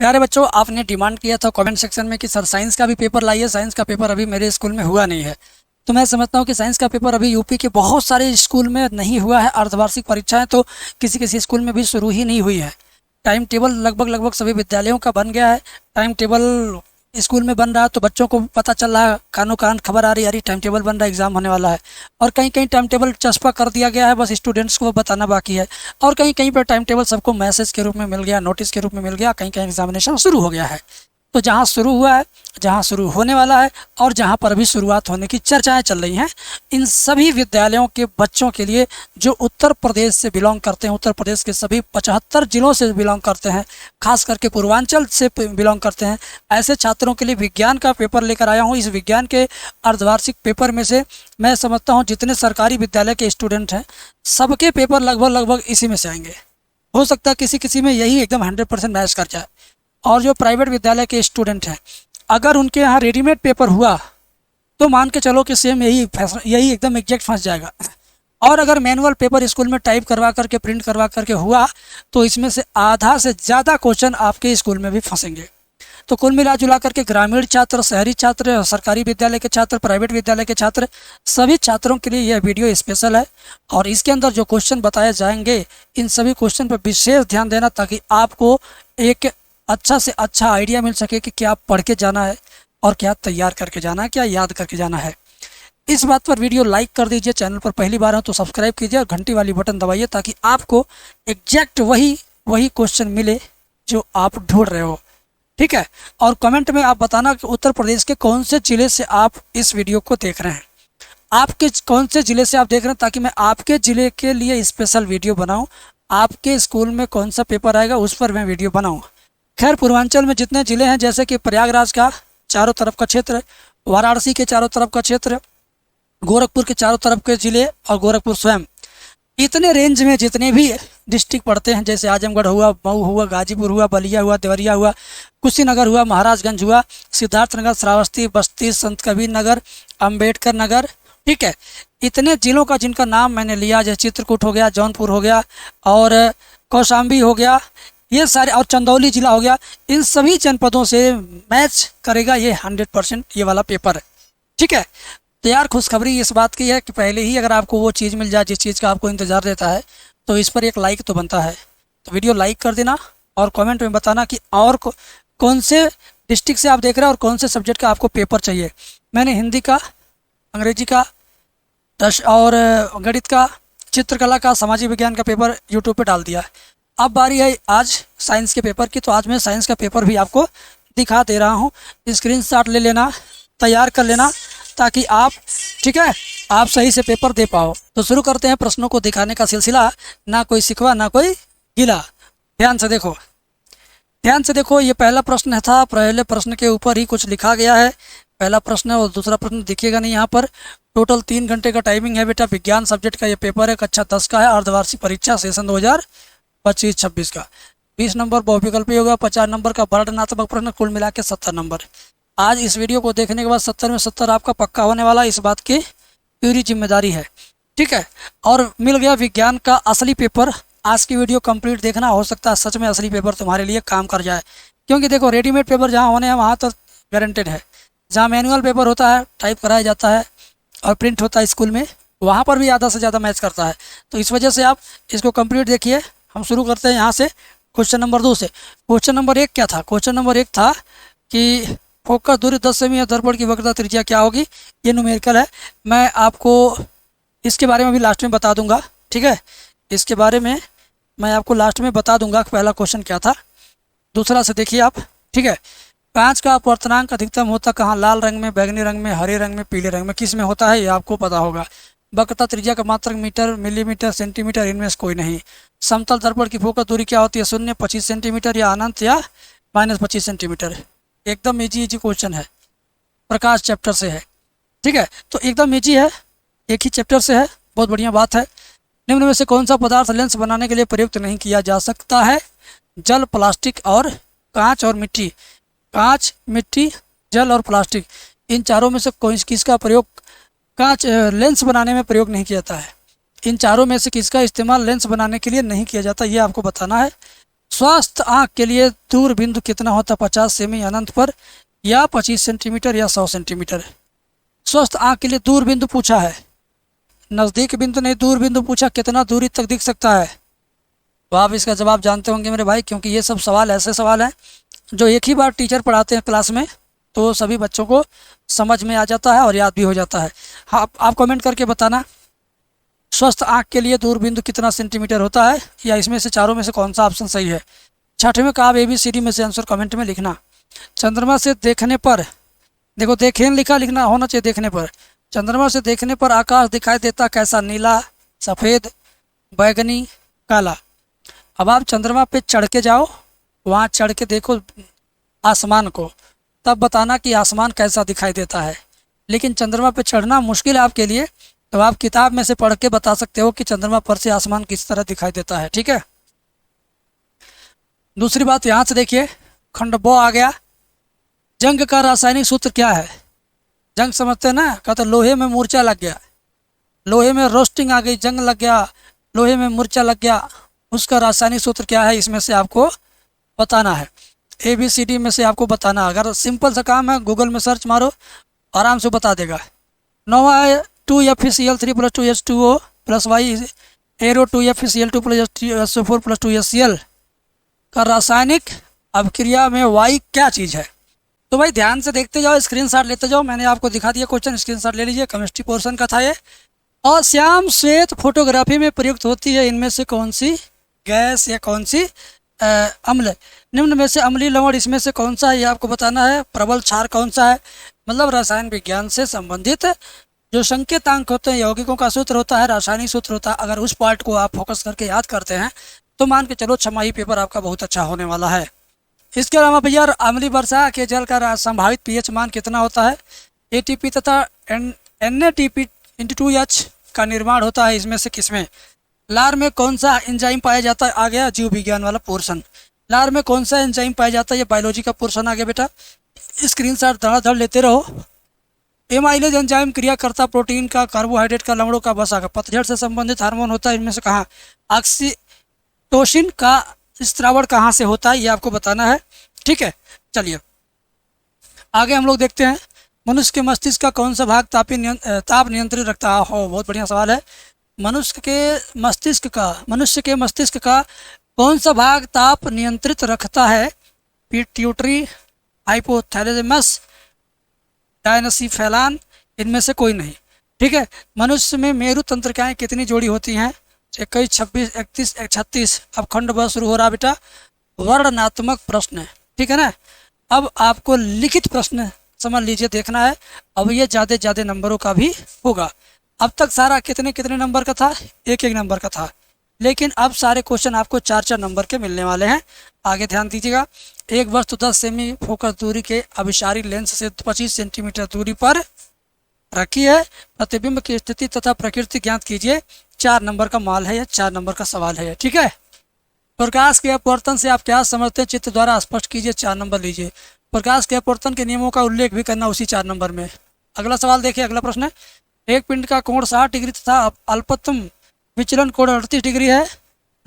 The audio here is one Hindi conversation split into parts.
प्यारे बच्चों, आपने डिमांड किया था कमेंट सेक्शन में कि सर साइंस का भी पेपर लाइए। साइंस का पेपर अभी मेरे स्कूल में हुआ नहीं है। तो मैं समझता हूँ कि साइंस का पेपर अभी यूपी के बहुत सारे स्कूल में नहीं हुआ है। अर्धवार्षिक परीक्षाएं तो किसी किसी स्कूल में भी शुरू ही नहीं हुई है। टाइम टेबल लगभग लगभग सभी विद्यालयों का बन गया है। टाइम टेबल स्कूल में बन रहा है तो बच्चों को पता चल रहा है, कानों कान खबर आ रही है, अरे टाइम टेबल बन रहा है, एग्जाम होने वाला है। और कहीं कहीं टाइम टेबल चस्पा कर दिया गया है, बस स्टूडेंट्स को बताना बाकी है। और कहीं कहीं पर टाइम टेबल सबको मैसेज के रूप में मिल गया, नोटिस के रूप में मिल गया, कहीं कहीं एग्जामिनेशन शुरू हो गया है। तो जहाँ शुरू हुआ है, जहाँ शुरू होने वाला है और जहाँ पर अभी शुरुआत होने की चर्चाएं चल रही हैं, इन सभी विद्यालयों के बच्चों के लिए जो उत्तर प्रदेश से बिलोंग करते हैं, उत्तर प्रदेश के सभी 75 जिलों से बिलोंग करते हैं, खास करके पूर्वांचल से बिलोंग करते हैं, ऐसे छात्रों के लिए विज्ञान का पेपर लेकर आया हूँ। इस विज्ञान के अर्धवार्षिक पेपर में से मैं समझता हूँ जितने सरकारी विद्यालय के स्टूडेंट हैं सबके पेपर लगभग लगभग इसी में से आएंगे। हो सकता है किसी किसी में यही एकदम 100% मैच कर जाए। और जो प्राइवेट विद्यालय के स्टूडेंट हैं, अगर उनके यहाँ रेडीमेड पेपर हुआ तो मान के चलो कि सेम यही एकदम एग्जैक्ट फंस जाएगा। और अगर मैनुअल पेपर स्कूल में टाइप करवा करके प्रिंट करवा करके हुआ तो इसमें से आधा से ज़्यादा क्वेश्चन आपके स्कूल में भी फंसेंगे। तो कुल मिला जुला करके ग्रामीण छात्र, शहरी छात्र, सरकारी विद्यालय के छात्र, प्राइवेट विद्यालय के छात्र, सभी छात्रों के लिए यह वीडियो स्पेशल है। और इसके अंदर जो क्वेश्चन बताए जाएंगे, इन सभी क्वेश्चन पर विशेष ध्यान देना ताकि आपको एक अच्छा से अच्छा आइडिया मिल सके कि क्या पढ़ के जाना है और क्या तैयार करके जाना है, क्या याद करके जाना है। इस बात पर वीडियो लाइक कर दीजिए, चैनल पर पहली बार हो तो सब्सक्राइब कीजिए और घंटी वाली बटन दबाइए ताकि आपको एग्जैक्ट वही क्वेश्चन मिले जो आप ढूंढ रहे हो। ठीक है। और कमेंट में आप बताना कि उत्तर प्रदेश के कौन से ज़िले से आप इस वीडियो को देख रहे हैं, आपके कौन से ज़िले से आप देख रहे हैं, ताकि मैं आपके ज़िले के लिए स्पेशल वीडियो बनाऊँ। आपके स्कूल में कौन सा पेपर आएगा उस पर मैं वीडियो बनाऊँ। खैर, पूर्वांचल में जितने ज़िले हैं, जैसे कि प्रयागराज का चारों तरफ का क्षेत्र, वाराणसी के चारों तरफ का क्षेत्र, गोरखपुर के चारों तरफ के ज़िले और गोरखपुर स्वयं, इतने रेंज में जितने भी डिस्ट्रिक्ट पड़ते हैं, जैसे आजमगढ़ हुआ, मऊ हुआ, गाजीपुर हुआ, बलिया हुआ, देवरिया हुआ, कुशीनगर हुआ, महाराजगंज हुआ, सिद्धार्थनगर, श्रावस्ती, बस्ती, संत कबीर नगर, अम्बेडकर नगर। ठीक है। इतने ज़िलों का जिनका नाम मैंने लिया, जैसे चित्रकूट हो गया, जौनपुर हो गया और कौशाम्बी हो गया, ये सारे, और चंदौली जिला हो गया, इन सभी जनपदों से मैच करेगा ये 100% ये वाला पेपर है। ठीक है। तो यार, खुशखबरी इस बात की है कि पहले ही अगर आपको वो चीज़ मिल जाए जिस चीज़ का आपको इंतज़ार रहता है तो इस पर एक लाइक तो बनता है। तो वीडियो लाइक कर देना और कमेंट में बताना कि और कौन से डिस्ट्रिक्ट से आप देख रहे हैं और कौन से सब्जेक्ट का आपको पेपर चाहिए। मैंने हिंदी का, अंग्रेजी का और गणित का, चित्रकला का, सामाजिक विज्ञान का पेपर यूट्यूब पर डाल दिया है। अब बारी है आज साइंस के पेपर की, तो आज मैं साइंस का पेपर भी आपको दिखा दे रहा हूँ। स्क्रीनशॉट ले लेना, तैयार कर लेना ताकि आप, ठीक है, आप सही से पेपर दे पाओ। तो शुरू करते हैं प्रश्नों को दिखाने का सिलसिला। ना कोई शिकवा ना कोई गिला। ध्यान से देखो, ध्यान से देखो। ये पहला प्रश्न था, पहले प्रश्न के ऊपर ही कुछ लिखा गया है। पहला प्रश्न है और दूसरा प्रश्न दिखेगा नहीं यहाँ पर। टोटल 3 घंटे का टाइमिंग है बेटा। विज्ञान सब्जेक्ट का ये पेपर है, कक्षा 10 का है, अर्धवार्षिक परीक्षा सेशन 2025-26 का। 20 नंबर बहुविकल्पी होगा, 50 नंबर का वर्णनात्मक प्रश्न, कुल मिला के 70 नंबर। आज इस वीडियो को देखने के बाद 70 में 70 आपका पक्का होने वाला, इस बात की पूरी जिम्मेदारी है। ठीक है। और मिल गया विज्ञान का असली पेपर। आज की वीडियो कंप्लीट देखना, हो सकता है सच में असली पेपर तुम्हारे लिए काम कर जाए। क्योंकि देखो, रेडीमेड पेपर जहाँ होने हैं वहाँ तो गारंटेड है। जहाँ मैनुअल पेपर होता है, टाइप कराया जाता है और प्रिंट होता है स्कूल में, वहाँ पर भी आधा से ज़्यादा मैच करता है। तो इस वजह से आप इसको कंप्लीट देखिए। हम शुरू करते हैं यहाँ से, क्वेश्चन नंबर 2 से। क्वेश्चन नंबर 1 क्या था? क्वेश्चन नंबर 1 था कि फोकस दूरी 10 सेमी या दर्पण की वक्रता त्रिज्या क्या होगी। ये न्यूमेरिकल है। मैं आपको इसके बारे में भी लास्ट में बता दूंगा। ठीक है। इसके बारे में मैं आपको लास्ट में बता दूंगा कि पहला क्वेश्चन क्या था। दूसरा से देखिए आप। ठीक है। कांच का अपवर्तनांक अधिकतम होता कहाँ? लाल रंग में, बैगनी रंग में, हरे रंग में, पीले रंग में, किस में होता है ये आपको पता होगा। वक्रता त्रिज्या का मात्रक मीटर, मिलीमीटर, सेंटीमीटर, इनमें से कोई नहीं। समतल दर्पण की फोकस दूरी क्या होती है? 0, 25 सेंटीमीटर या अनंत या -25 सेंटीमीटर। एकदम इजी क्वेश्चन है, प्रकाश चैप्टर से है। ठीक है। तो एकदम इजी है, एक ही चैप्टर से है, बहुत बढ़िया बात है। निम्न में से कौन सा पदार्थ लेंस बनाने के लिए प्रयुक्त नहीं किया जा सकता है? जल, प्लास्टिक और कांच और मिट्टी। कांच, मिट्टी, जल और प्लास्टिक, इन चारों में से किसका प्रयोग कांच लेंस बनाने में प्रयोग नहीं किया जाता है? इन चारों में से किसका इस्तेमाल लेंस बनाने के लिए नहीं किया जाता, ये आपको बताना है। स्वस्थ आँख के लिए दूर बिंदु कितना होता है 50 सेमी अनंत पर, या 25 सेंटीमीटर, या 100 सेंटीमीटर। स्वस्थ आँख के लिए दूर बिंदु पूछा है, नज़दीक बिंदु नहीं, दूर बिंदु पूछा, कितना दूरी तक दिख सकता है। तो आप इसका जवाब जानते होंगे मेरे भाई, क्योंकि ये सब सवाल ऐसे सवाल हैं जो एक ही बार टीचर पढ़ाते हैं क्लास में, तो सभी बच्चों को समझ में आ जाता है और याद भी हो जाता है। हाँ, आप कमेंट करके बताना स्वस्थ आँख के लिए दूर बिंदु कितना सेंटीमीटर होता है, या इसमें से चारों में से कौन सा ऑप्शन सही है। छठवें का आप ABCD में से आंसर कमेंट में लिखना। चंद्रमा से देखने पर, देखो देखें लिखना होना चाहिए देखने पर। चंद्रमा से देखने पर आकाश दिखाई देता कैसा, नीला, सफ़ेद, बैगनी, काला। अब आप चंद्रमा पे चढ़ के जाओ, वहाँ चढ़ के देखो आसमान को, तब बताना कि आसमान कैसा दिखाई देता है। लेकिन चंद्रमा पे चढ़ना मुश्किल है आपके लिए, तो आप किताब में से पढ़ के बता सकते हो कि चंद्रमा पर से आसमान किस तरह दिखाई देता है। ठीक है। दूसरी बात यहाँ से देखिए, खंड ब आ गया। जंग का रासायनिक सूत्र क्या है। जंग समझते हैं ना, कहते लोहे में मूर्छा लग गया, लोहे में रोस्टिंग आ गई, जंग लग गया, लोहे में मूर्छा लग गया, उसका रासायनिक सूत्र क्या है, इसमें से आपको बताना है। ABCD में से आपको बताना। अगर सिंपल सा काम है, गूगल में सर्च मारो, आराम से बता देगा। नौवा है 2FeCl3 + 2H2O + Y arrow 2FeCl2 + SO4 + 2HCl का रासायनिक अभिक्रिया में Y क्या चीज़ है। तो भाई ध्यान से देखते जाओ, स्क्रीनशॉट लेते जाओ। मैंने आपको दिखा दिया क्वेश्चन, स्क्रीनशॉट ले लीजिए। केमिस्ट्री पोर्शन का था ये। और श्याम श्वेत फोटोग्राफी में प्रयुक्त होती है इनमें से कौन सी गैस या कौन सी अम्ल। निम्न में से अम्लीय लवण इसमें से कौन सा है, ये आपको बताना है। प्रबल क्षार कौन सा है, मतलब रसायन विज्ञान से संबंधित जो संकेतांक होते हैं, यौगिकों का सूत्र होता है, रासायनिक सूत्र होता है। अगर उस पार्ट को आप फोकस करके याद करते हैं तो मान के चलो छमाही पेपर आपका बहुत अच्छा होने वाला है। इसके अलावा भैया अम्लीय वर्षा के जल का संभावित pH मान कितना होता है। ATP तथा NADP × 2H का निर्माण होता है इसमें से किसमें। लार में कौन सा एंजाइम पाया जाता है, आ गया जीव विज्ञान वाला पोर्शन। लार में कौन सा एंजाइम पाया जाता है, ये बायोलॉजी का पोर्शन आ गया बेटा। स्क्रीनशॉट धड़ाधड़ लेते रहो। एमाइलेज एंजाइम क्रियाकर्ता प्रोटीन का, कार्बोहाइड्रेट का, लवणों का, वसा का। पतझड़ से संबंधित हार्मोन होता है इनमें से कहाँ। ऑक्सीटोसिन का स्त्रावण कहाँ से होता है, ये आपको बताना है। ठीक है, चलिए आगे हम लोग देखते हैं। मनुष्य के मस्तिष्क का कौन सा भाग ताप नियंत्रित रखता है। हो, बहुत बढ़िया सवाल है। मनुष्य के मस्तिष्क का कौन सा भाग ताप नियंत्रित रखता है। पिट्यूटरी, हाइपोथैलेमस, डायनसीफेलान, इनमें से कोई नहीं। ठीक है। मनुष्य में मेरु तंत्रिकाएं कितनी जोड़ी होती हैं, 21, 26, 31, 36। अब खंड ब शुरू हो रहा बेटा, वर्णनात्मक प्रश्न। ठीक है ना। अब आपको लिखित प्रश्न समझ लीजिए, देखना है। अब ये ज़्यादा नंबरों का भी होगा। अब तक सारा कितने कितने नंबर का था, एक नंबर का था, लेकिन अब सारे क्वेश्चन आपको 4 नंबर के मिलने वाले हैं। आगे ध्यान दीजिएगा। एक वस्तु 10 सेमी फोकस दूरी के अभिसारी लेंस से 25 सेंटीमीटर दूरी पर रखी है। प्रतिबिंब की स्थिति तथा प्रकृति ज्ञात कीजिए। 4 नंबर का माल है, या 4 नंबर का सवाल है। ठीक है। प्रकाश के अपवर्तन से आप क्या समझते हैं, चित्र द्वारा स्पष्ट कीजिए। 4 नंबर लीजिए। प्रकाश के अपवर्तन के नियमों का उल्लेख भी करना उसी 4 नंबर में। अगला सवाल देखिए, अगला प्रश्न है। एक पिंड का कोण 60 डिग्री तथा अल्पतम विचलन कोण 38 डिग्री है।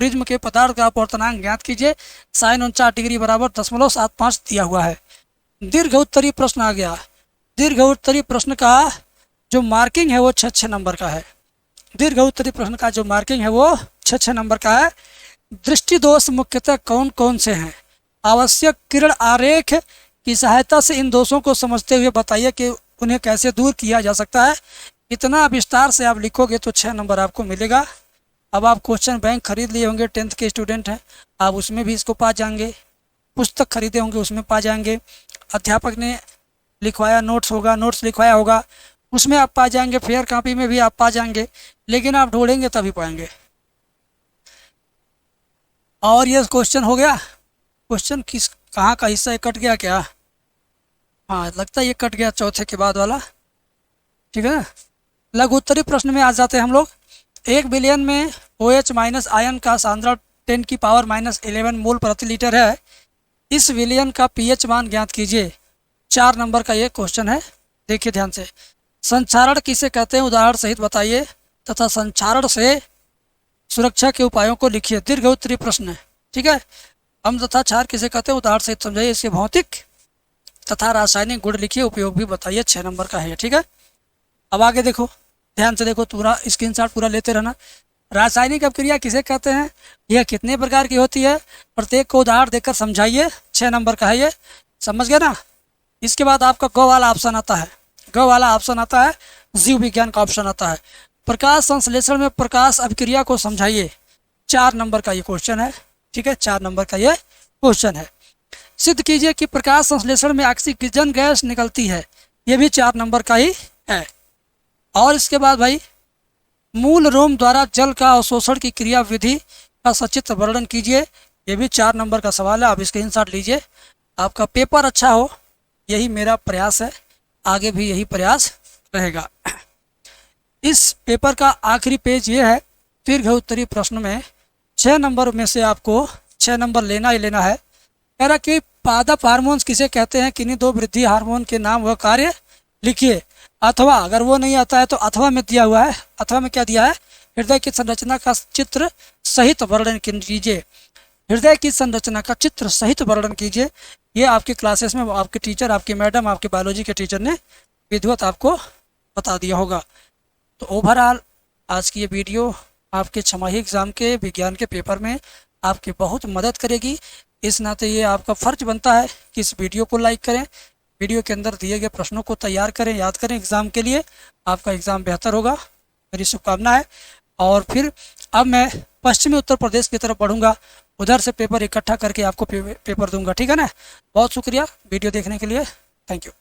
प्रिज्म के पदार्थ का अपवर्तनांक ज्ञात कीजिए। साइन 49 डिग्री बराबर 0.75 दिया हुआ है। दीर्घ उत्तरीय प्रश्न आ गया। दीर्घ उत्तरीय प्रश्न का जो मार्किंग है वो 6 नंबर का है। दीर्घ उत्तरीय प्रश्न का जो मार्किंग है वो 6 नंबर का है। दृष्टि दोष मुख्यतः कौन कौन से हैं। आवश्यक किरण आरेख की सहायता से इन दोषों को समझते हुए बताइए कि उन्हें कैसे दूर किया जा सकता है। इतना विस्तार से आप लिखोगे तो 6 नंबर आपको मिलेगा। अब आप क्वेश्चन बैंक खरीद लिए होंगे, 10th के स्टूडेंट हैं आप, उसमें भी इसको पा जाएंगे। पुस्तक खरीदे होंगे, उसमें पा जाएंगे। अध्यापक ने लिखवाया नोट्स होगा, नोट्स लिखवाया होगा, उसमें आप पा जाएंगे। फेयर कॉपी में भी आप पा जाएंगे, लेकिन आप ढूंढेंगे तभी पाएंगे। और ये क्वेश्चन हो गया। क्वेश्चन किस कहाँ का हिस्सा, कट गया क्या। हाँ, लगता है ये कट गया, चौथे के बाद वाला। ठीक है। लघु उत्तरीय प्रश्न में आ जाते हैं हम लोग। 1 बिलियन में OH माइनस आयन का सांद्रण 10⁻⁻11 मोल प्रति लीटर है। इस विलयन का pH मान ज्ञात कीजिए। 4 नंबर का ये क्वेश्चन है, देखिए ध्यान से। संक्षारण किसे कहते हैं, उदाहरण सहित बताइए तथा संक्षारण से सुरक्षा के उपायों को लिखिए। दीर्घ उत्तरीय प्रश्न है। ठीक है। अम्ल तथा क्षार किसे कहते हैं, उदाहरण सहित समझाइए। इसके भौतिक तथा रासायनिक गुण लिखिए, उपयोग भी बताइए। 6 नंबर का है ये, ठीक है। अब आगे देखो, ध्यान से देखो, पूरा स्क्रीनशॉट पूरा लेते रहना। रासायनिक अभिक्रिया किसे कहते हैं, यह कितने प्रकार की होती है, प्रत्येक को उदाहरण देकर समझाइए। 6 नंबर का है ये, समझ गए ना। इसके बाद आपका ग वाला ऑप्शन आता है, ग वाला ऑप्शन आता है, जीव विज्ञान का ऑप्शन आता है। प्रकाश संश्लेषण में प्रकाश अभिक्रिया को समझाइए। 4 नंबर का ये क्वेश्चन है, ठीक है, 4 नंबर का ये क्वेश्चन है। सिद्ध कीजिए कि प्रकाश संश्लेषण में ऑक्सीजन गैस निकलती है, ये भी 4 नंबर का ही है। और इसके बाद भाई, मूल रोम द्वारा जल का अवशोषण की क्रिया विधि का सचित्र वर्णन कीजिए, ये भी 4 नंबर का सवाल है। आप स्क्रीनशॉट लीजिए, आपका पेपर अच्छा हो, यही मेरा प्रयास है, आगे भी यही प्रयास रहेगा। इस पेपर का आखिरी पेज ये है, दीर्घ उत्तरीय प्रश्न में 6 नंबर में से आपको 6 नंबर लेना ही लेना है। कह रहा कि पादप हार्मोन्स किसे कहते हैं, किन्हीं 2 वृद्धि हार्मोन के नाम व कार्य लिखिए। अथवा अगर वो नहीं आता है तो अथवा में दिया हुआ है, अथवा में क्या दिया है, हृदय की संरचना का चित्र सहित वर्णन कीजिए। हृदय की संरचना का चित्र सहित वर्णन कीजिए। ये आपके क्लासेस में आपके टीचर, आपकी मैडम, आपके बायोलॉजी के टीचर ने विधिवत आपको बता दिया होगा। तो ओवरऑल आज की ये वीडियो आपके छमाही एग्ज़ाम के विज्ञान के पेपर में आपकी बहुत मदद करेगी। इस नाते ये आपका फ़र्ज बनता है कि इस वीडियो को लाइक करें, वीडियो के अंदर दिए गए प्रश्नों को तैयार करें, याद करें एग्ज़ाम के लिए, आपका एग्ज़ाम बेहतर होगा, मेरी शुभकामना है। और फिर अब मैं पश्चिमी उत्तर प्रदेश की तरफ बढ़ूंगा, उधर से पेपर इकट्ठा करके आपको पेपर दूंगा, ठीक है ना। बहुत शुक्रिया वीडियो देखने के लिए, थैंक यू।